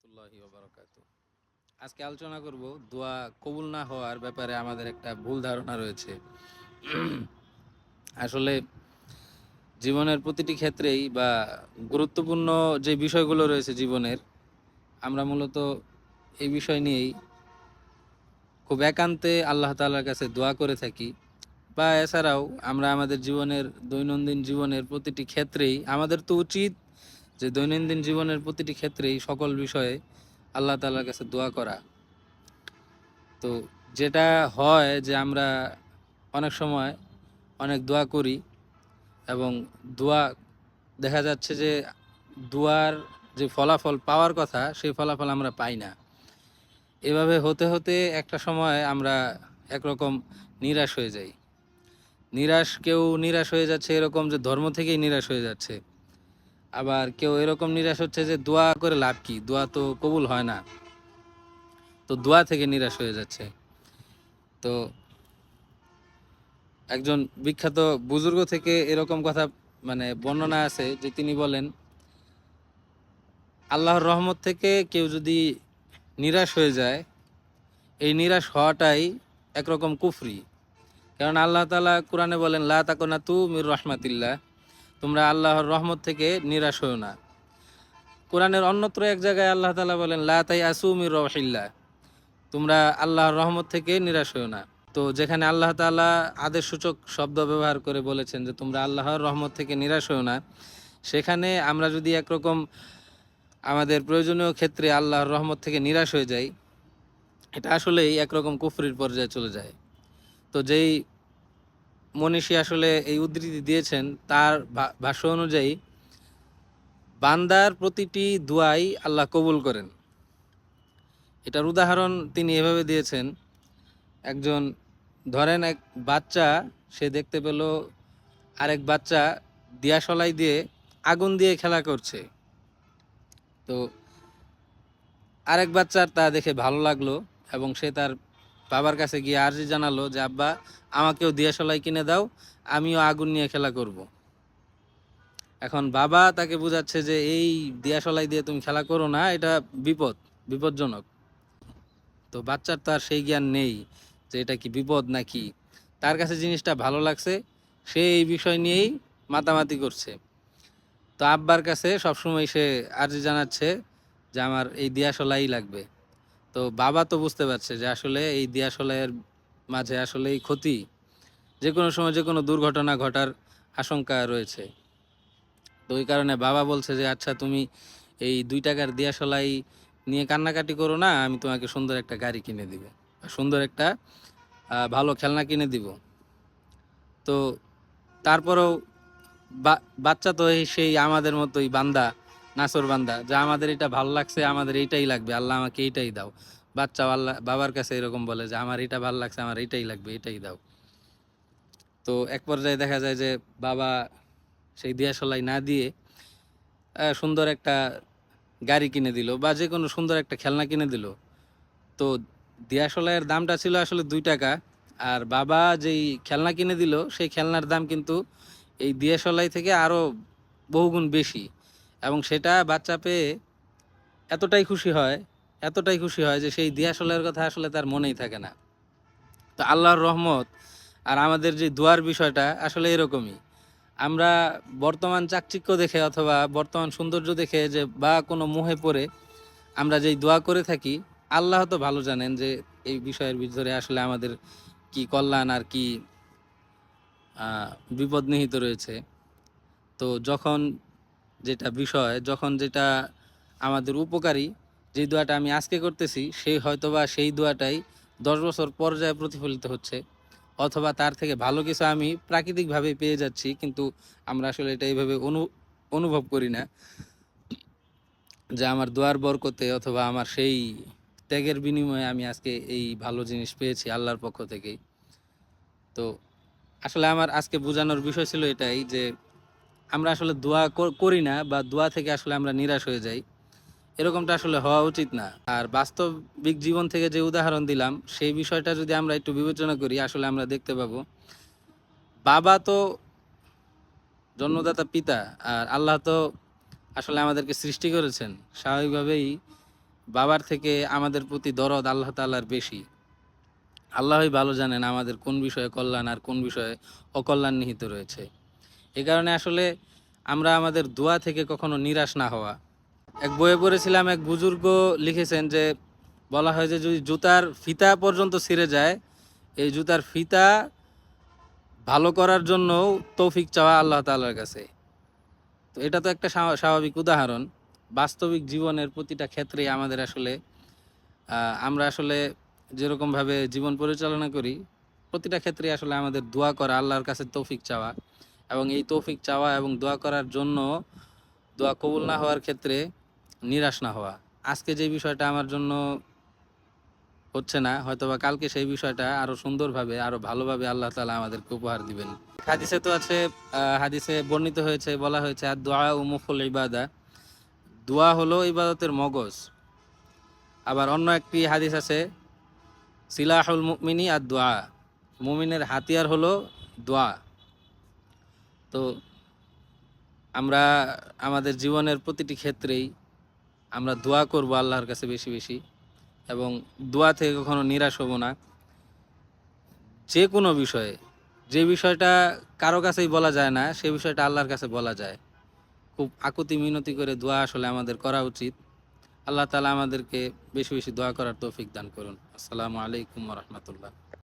রহমতুল্লাহি ওয়া বারাকাতুহু। আজকে আলোচনা করব দোয়া কবুল না হওয়ার ব্যাপারে আমাদের একটা ভুল ধারণা রয়েছে। আসলে জীবনের প্রতিটি ক্ষেত্রেই বা গুরুত্বপূর্ণ যে বিষয়গুলো রয়েছে জীবনের, আমরা মূলত এই বিষয় নিয়েই খুব একান্তে আল্লাহ তাআলার কাছে দোয়া করে থাকি। বা এছাড়াও আমরা আমাদের জীবনের দৈনন্দিন জীবনের প্রতিটি ক্ষেত্রেই আমাদের তো উচিত যে দৈনন্দিন জীবনের প্রতিটি ক্ষেত্রেই সকল বিষয়ে আল্লাহ তাআলার কাছে দোয়া করা। তো যেটা হয় যে আমরা অনেক সময় অনেক দোয়া করি এবং দোয়া দেখা যাচ্ছে যে দোয়ার যে ফলাফল পাওয়ার কথা সেই ফলাফল আমরা পাই না। এভাবে হতে হতে একটা সময় আমরা একরকম নিরাশ হয়ে যাই। কেউ নিরাশ হয়ে যাচ্ছে এরকম যে ধর্ম থেকেই নিরাশ হয়ে যাচ্ছে। আবার কেউ এরকম নিরাশ হচ্ছে যে দোয়া করে লাভ কি, দোয়া তো কবুল হয় না, তো দোয়া থেকে নিরাশ হয়ে যাচ্ছে। তো একজন বিখ্যাত বুজুর্গ থেকে এরকম কথা বর্ণনা আছে যে তিনি বলেন, আল্লাহর রহমত থেকে কেউ যদি নিরাশ হয়ে যায়, এই নিরাশ হওয়াটাই একরকম কুফরি। কারণ আল্লাহ তাআলা কোরআনে বলেন, লা তাকুনাতু মির রাহমাতিল্লাহ, তোমরা আল্লাহর রহমত থেকে নিরাশ হও না। কোরআনের অন্যত্র এক জায়গায় আল্লাহ তাআলা বলেন, লা তাইয়াসু মির রাউহিল্লাহ, তোমরা আল্লাহর রহমত থেকে নিরাশ হও না। তো যেখানে আল্লাহ তাআলা আদেশসূচক শব্দ ব্যবহার করে বলেছেন যে তোমরা আল্লাহর রহমত থেকে নিরাশ হও না, সেখানে আমরা যদি একরকম আমাদের প্রয়োজনীয় ক্ষেত্রে আল্লাহর রহমত থেকে নিরাশ হয়ে যাই, এটা আসলেই একরকম কুফরির পর্যায়ে চলে যায়। তো যেই মনীষী আসলে এই উদ্ধৃতি দিয়েছেন তার ভাষ্য অনুযায়ী বান্দার প্রতিটি দুআই আল্লাহ কবুল করেন। এটার উদাহরণ তিনি এভাবে দিয়েছেন, একজন ধরেন এক বাচ্চা, সে দেখতে পেল আরেক বাচ্চা দিয়াশলাই দিয়ে আগুন দিয়ে খেলা করছে। তো আরেক বাচ্চার তা দেখে ভালো লাগলো এবং সে তার বাবার কাছে গিয়ে আর্জি জানালো যে আব্বা, আমাকেও দিয়াশলাই কিনে দাও, আমিও আগুন নিয়ে খেলা করব। এখন বাবা তাকে বোঝাচ্ছে যে এই দিয়াশলাই দিয়ে তুমি খেলা করো না, এটা বিপজ্জনক। তো বাচ্চার তো আর সেই জ্ঞান নেই যে এটা কি বিপদ নাকি, তার কাছে জিনিসটা ভালো লাগছে, সে এই বিষয় নিয়েই মাতামাতি করছে। তো আব্বার কাছে সবসময় সে আর্জি জানাচ্ছে যে আমার এই দিয়াশলাই লাগবে। তো বাবা তো বুঝতে পারছে যে আসলে এই দিয়াশলাইয়ের মাঝে আসলেই ক্ষতি, যে কোনো সময় যে কোনো দুর্ঘটনা ঘটার আশঙ্কা রয়েছে। তো ওই কারণে বাবা বলছে যে আচ্ছা, তুমি এই 2 টাকার দিয়াশলাই নিয়ে কান্নাকাটি করো না, আমি তোমাকে সুন্দর একটা গাড়ি কিনে দিব, সুন্দর একটা ভালো খেলনা কিনে দিব। তো তারপরেও বাচ্চা তো সেই আমাদের মতোই বান্দা, নাসর বান্দা, যা আমাদের এটা ভালো লাগছে, আমাদের এইটাই লাগবে, আল্লাহ আমাকে এইটাই দাও। বাচ্চা আল্লাহ বাবার কাছে এরকম বলে যে আমার এটা ভালো লাগছে, আমার এইটাই লাগবে, এটাই দাও। তো এক পর্যায়ে দেখা যায় যে বাবা সেই দিয়াশলাই না দিয়ে সুন্দর একটা গাড়ি কিনে দিল বা যে কোনো সুন্দর একটা খেলনা কিনে দিল। তো দিয়াশলাইয়ের দামটা ছিল আসলে 2 টাকা, আর বাবা যেই খেলনা কিনে দিল সেই খেলনার দাম কিন্তু এই দিয়াশলাই থেকে আরো বহুগুণ বেশি। এবং সেটা বাচ্চা পেয়ে এতটাই খুশি হয়, এতটাই খুশি হয় যে সেই দিয়াশলাইয়ের কথা আসলে তার মনেই থাকে না। তো আল্লাহর রহমত আর আমাদের যে দোয়ার বিষয়টা আসলে এরকমই। আমরা বর্তমান চাকচিক্য দেখে অথবা বর্তমান সৌন্দর্য দেখে যে বা কোনো মোহে পড়ে আমরা যেই দোয়া করে থাকি, আল্লাহ তো ভালো জানেন যে এই বিষয়ের ভিতরে আসলে আমাদের কি কল্যাণ আর কি বিপদ নিহিত রয়েছে। তো যখন যেটা আমাদের উপকারী, যে দোয়াটা আমি আজকে করতেছি সেই হয়তোবা সেই দোয়াটাই 10 বছর পর্যায়ে প্রতিফলিত হচ্ছে, অথবা তার থেকে ভালো কিছু আমি প্রাকৃতিকভাবে পেয়ে যাচ্ছি, কিন্তু আমরা আসলে এটা এইভাবে অনুভব করি না যে আমার দোয়ার বরকতে অথবা আমার সেই ত্যাগের বিনিময়ে আমি আজকে এই ভালো জিনিস পেয়েছি আল্লাহর পক্ষ থেকেই। তো আসলে আমার আজকে বোঝানোর বিষয় ছিল এটাই যে আমরা আসলে দোয়া করি না বা দোয়া থেকে আসলে আমরা নিরাশ হয়ে যাই, এরকমটা আসলে হওয়া উচিত না। আর বাস্তবিক জীবন থেকে যে উদাহরণ দিলাম সেই বিষয়টা যদি আমরা একটু বিবেচনা করি, আসলে আমরা দেখতে পাবো বাবা তো জন্মদাতা পিতা, আর আল্লাহ তো আসলে আমাদেরকে সৃষ্টি করেছেন। স্বাভাবিকভাবেই বাবার থেকে আমাদের প্রতি দরদ আল্লাহ তাআলার বেশি। আল্লাহই ভালো জানেন আমাদের কোন বিষয়ে কল্যাণ আর কোন বিষয়ে অকল্যাণ নিহিত রয়েছে। এ কারণে আসলে আমরা আমাদের দোয়া থেকে কখনো নিরাশ না হওয়া। এক বইয়ে পড়েছিলাম, এক বুজুর্গ লিখেছেন যে বলা হয় যে যদি জুতার ফিতা পর্যন্ত ছিঁড়ে যায়, এই জুতার ফিতা ভালো করার জন্য তৌফিক চাওয়া আল্লাহ তাআলার কাছে। তো এটা তো একটা স্বাভাবিক উদাহরণ। বাস্তবিক জীবনের প্রতিটা ক্ষেত্রেই আমাদের আসলে আমরা আসলে যেরকমভাবে জীবন পরিচালনা করি, প্রতিটা ক্ষেত্রে আসলে আমাদের দোয়া করা, আল্লাহর কাছে তৌফিক চাওয়া, এবং এই তৌফিক চাওয়া এবং দোয়া করার জন্য দোয়া কবুল না হওয়ার ক্ষেত্রে নিরাশ না হওয়া। আজকে যে বিষয়টা আমার জন্য হচ্ছে না, হয়তোবা কালকে সেই বিষয়টা আরো সুন্দরভাবে আরো ভালোভাবে আল্লাহ তাআলা আমাদেরকে উপহার দিবেন। হাদিসে তো আছে, হাদিসে বর্ণিত হয়েছে, বলা হয়েছে আর দোয়া ও মুখুল ইবাদা, দোয়া হলো ইবাদতের মগজ। আবার অন্য একটি হাদিস আছে, সিলাহুল মুমিনি আর দোয়া, মুমিনের হাতিয়ার হলো দোয়া। তো আমরা আমাদের জীবনের প্রতিটি ক্ষেত্রেই আমরা দোয়া করব আল্লাহর কাছে বেশি বেশি, এবং দোয়া থেকে কখনো নিরাশ হব না। যে কোনো বিষয়ে, যে বিষয়টা কারো কাছেই বলা যায় না, সে বিষয়টা আল্লাহর কাছে বলা যায়। খুব আকুতি মিনতি করে দোয়া আসলে আমাদের করা উচিত। আল্লাহ তাআলা আমাদেরকে বেশি বেশি দোয়া করার তৌফিক দান করুন। আসসালামু আলাইকুম ওয়া রাহমাতুল্লাহ।